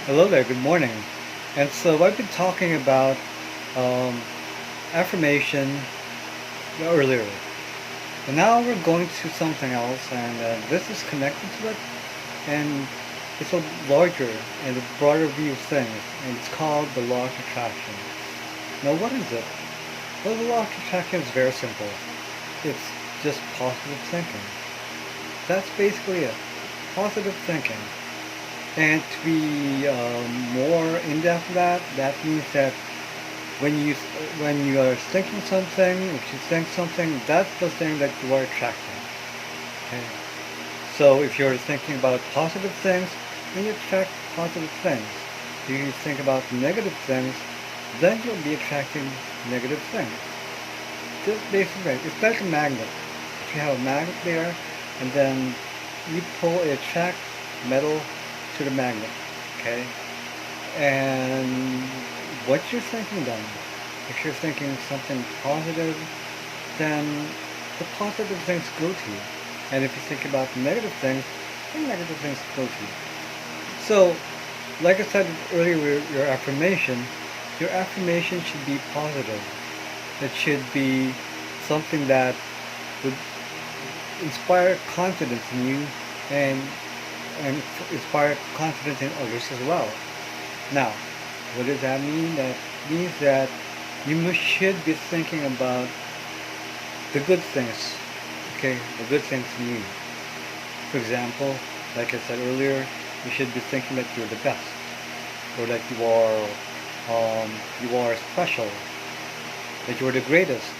Hello there, good morning. And so I've been talking about um, affirmation earlier. And now we're going to something else, and this is connected to it, and it's a larger and a broader view of things, and it's called the law of attraction. Now, what is it? Well, the law of attraction is very simple. It's just positive thinking. That's basically it. Positive thinking. And to be more in depth of that, that means that when you when you are thinking something, if you think something, that's the thing that you are attracting. Okay. So if you're thinking about positive things, then you attract positive things. If you think about negative things, then you'll be attracting negative things. Just basically, it's like a magnet. If you have a magnet there, and then you attract metal to the magnet. Okay. And what you're thinking then, if you're thinking something positive, then the positive things go to you. And if you think about negative things, the negative things go to you. So, like I said earlier, your affirmation should be positive. It should be something that would inspire confidence in you and and inspire confidence in others as well. Now, what does that mean? That means that should be thinking about the good things, okay, the good things in you. For example, like I said earlier, you should be thinking that you're the best, or that you are special, that you're the greatest.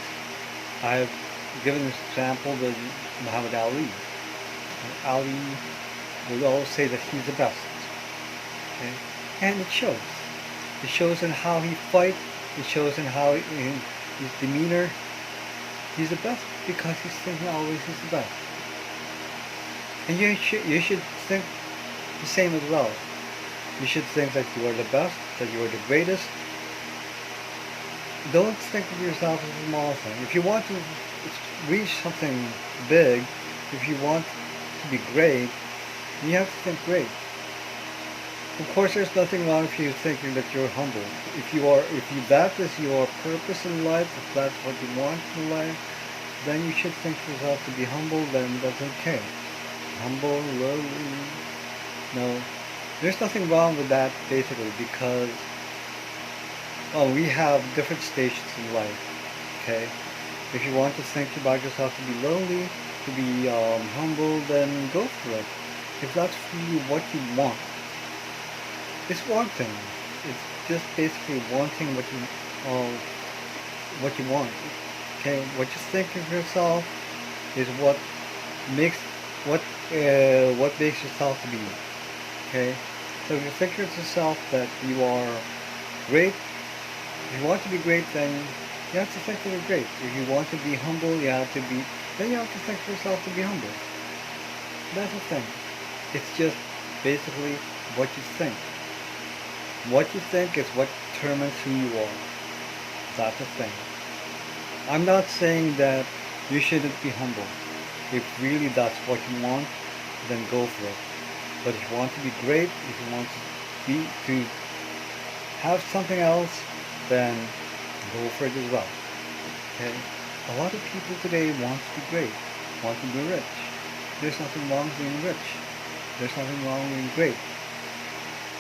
I've given this example with Muhammad Ali. Ali would always say that he's the best, okay, and it shows. It shows in how he fights. It shows in how in his demeanor. He's the best because he's thinking always he's the best. And you should think the same as well. You should think that you are the best, that you are the greatest. Don't think of yourself as a small thing. If you want to reach something big, if you want to be great, you have to think great. Of course, there's nothing wrong if you're thinking that you're humble. That is your purpose in life, if that's what you want in life, then you should think yourself to be humble, then that's okay. Humble, lowly, no. There's nothing wrong with that, basically, because, well, we have different stations in life, okay? If you want to think about yourself to be lowly, to be humble, then go for it. If that's really what you want, it's one thing. It's just basically wanting what you want. Okay, what you think of yourself is makes what makes yourself to be. Okay, so if you think of yourself that you are great, if you want to be great, then you have to think that you're great. If you want to be humble, then you have to think of yourself to be humble. That's the thing. It's just basically what you think. What you think is what determines who you are. That's the thing. I'm not saying that you shouldn't be humble. If really that's what you want, then go for it. But if you want to be great, if you want to have something else, then go for it as well. Okay? A lot of people today want to be great, want to be rich. There's nothing wrong with being rich. There's nothing wrong with being great.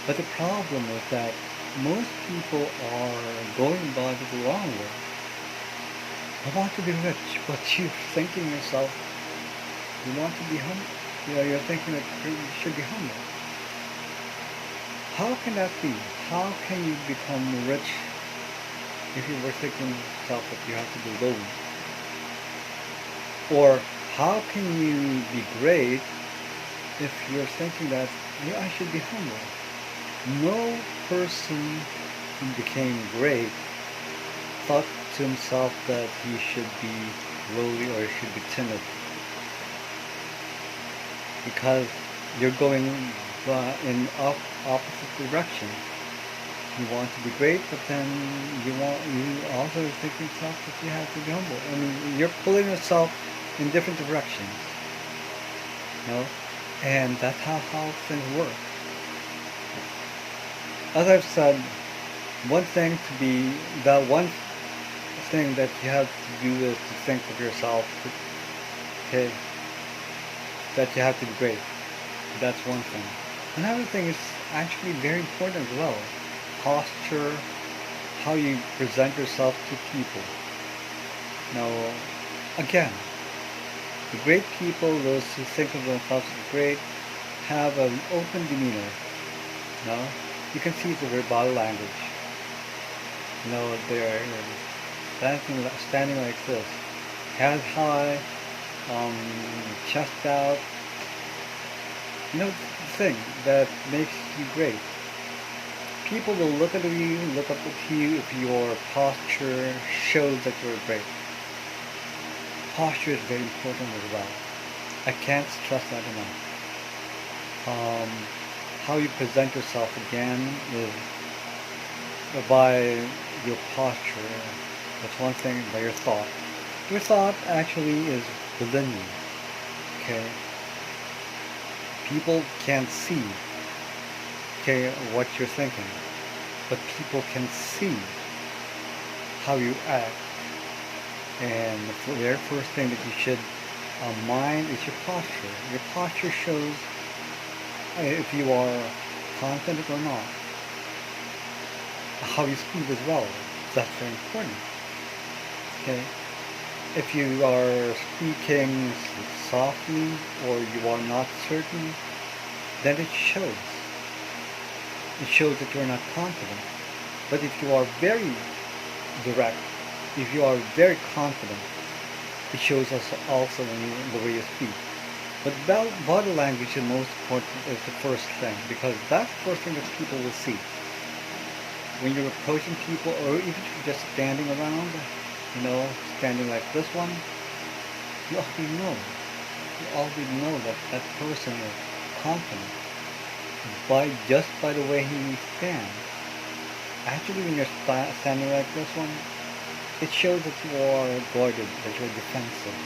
But the problem is that most people are going about it the wrong way. I want to be rich, but you're thinking yourself, you want to be humble. You're thinking that you should be humble. How can that be? How can you become rich if you were thinking yourself that you have to be lowly? Or how can you be great if you're thinking that I should be humble? No person who became great thought to himself that he should be lowly or he should be timid. Because you're going in opposite direction. You want to be great, but then you also think to yourself that you have to be humble. I mean, you're pulling yourself in different directions. You know? And that's how things work. as I've said, one thing to be, that one thing that you have to do is to think of yourself, okay, that you have to be great. That's one thing. Another thing is actually very important as well. Posture, how you present yourself to people. Now, again, the great people, those who think of themselves as great, have an open demeanor. No, you can see it in their body language. They're standing like this, head high, um, chest out. The thing that makes you great. People will look at you, look up at you if your posture shows that you're great. Posture is very important as well. I can't stress that enough. Um, how you present yourself again is by your posture. That's one thing. By your thought. Your thought actually is within you. Okay. People can't see, okay, what you're thinking, but people can see how you act. And the very first thing that you should mind is your posture. Your posture shows if you are confident or not. How you speak as well. That's very important. Okay. If you are speaking softly or you are not certain, then it shows. It shows that you're not confident. But if you are very direct, if you are very confident, it shows us also in the way you speak. But body language is most important is the first thing, because that's the first thing that people will see. When you're approaching people, or even if you're just standing around, standing like this one, you already know. You already know that that person is confident just by the way he stands. Actually, when you're standing like this one, it shows that you are guarded, that you're defensive.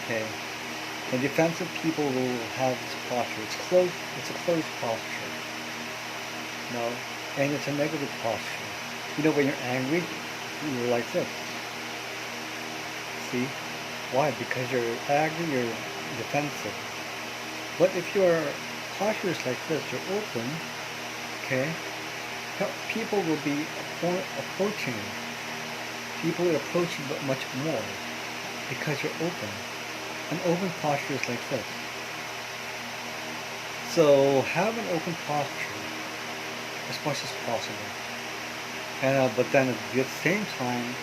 Okay, and defensive people will have this posture. It's a closed posture. And it's a negative posture. When you're angry, you're like this. See? Why? Because you're angry, you're defensive. But if your posture is like this, you're open, okay? People will be approaching you. People will approach you much more because you're open. An open posture is like this. So have an open posture as much as possible. But then at the same time,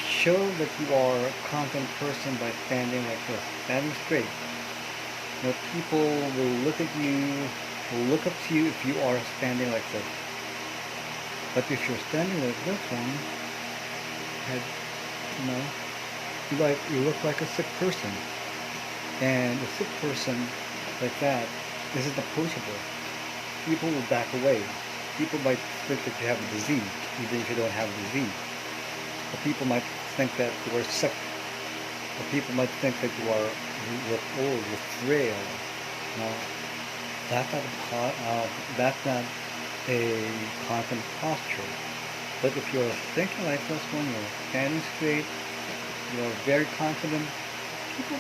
show that you are a confident person by standing like this. Standing straight. People will look at you, will look up to you if you are standing like this. But if you're standing like this one, you look like a sick person. And a sick person like that isn't approachable. People will back away. People might think that you have a disease, even if you don't have a disease. Or people might think that you are sick. Or people might think that you look old, you're frail. That's not a confident posture. But if you're thinking like this one, you're standing straight, you're very confident, people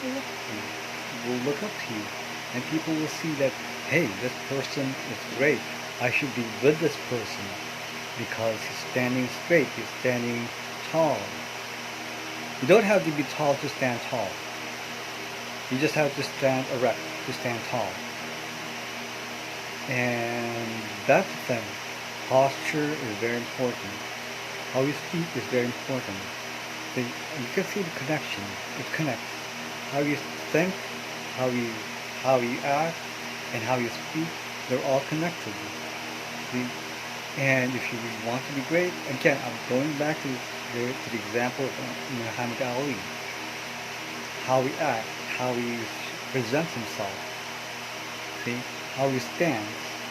will look up to you. And people will see that, hey, this person is great. I should be with this person because he's standing straight, he's standing tall. You don't have to be tall to stand tall. You just have to stand erect to stand tall. And that's the thing. Posture is very important. How you speak is very important. You can see the connection. It connects. How you think, how you act, and how you speak, they're all connected. See? And if you want to be great, again, I'm going back to the example of Muhammad Ali. How he acts, how he presents himself. See? How he stands.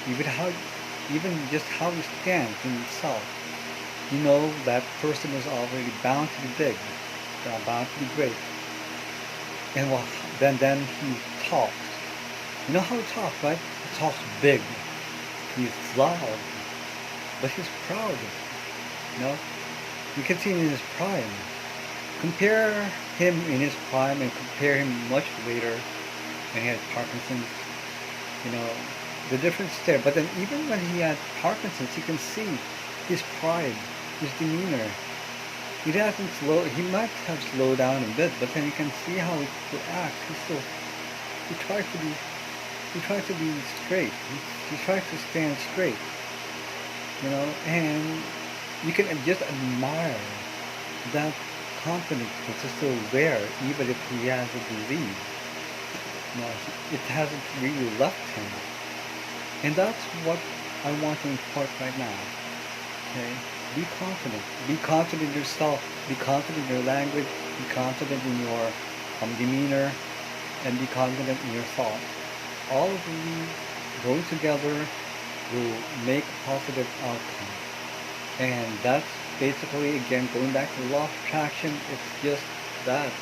Even just how he stands in himself. That person is already bound to be big. Bound to be great. And then he talks. You know how he talks, right? He talks big. He's loud. but he's proud. You know, you can see him in his prime. Compare him in his prime and compare him much later when he had Parkinson's. You know, the difference there. But then even when he had Parkinson's, you can see his pride, his demeanor. He doesn't slow. He might have slowed down a bit, but then you can see how he would act. He tries to be he tries to be straight. He tries to stand straight. You know, and you can just admire that confidence which is still there, even if he has a disease. You know, it hasn't really left him, and that's what I want to impart right now. Okay, be confident. Be confident in yourself. Be confident in your language. Be confident in your demeanor, and be confident in your thought. All of these going together will make a positive outcome. And that's basically, again, going back to the law of attraction, it's just that.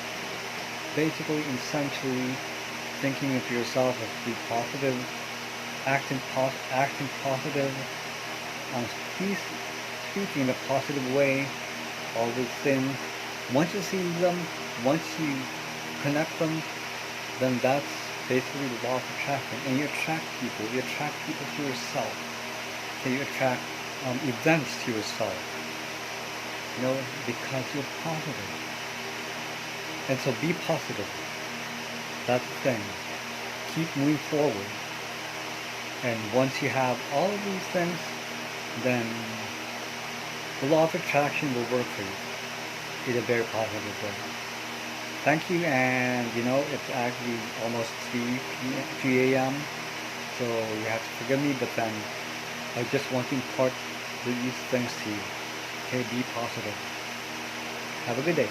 Basically, essentially, thinking of yourself as be positive, acting positive, um, speaking in a positive way, all these things. Once you see them, once you connect them, then that's basically the law of attraction. And you attract people. You attract people to yourself. So you attract events to yourself. You know, because you're positive. And so be positive. That's the thing. Keep moving forward. And once you have all of these things, then the law of attraction will work for you in a very positive way. Thank you, and you know, it's actually almost 3 a.m., so you have to forgive me, but then I just want to impart these things to you. Okay, be positive. Have a good day.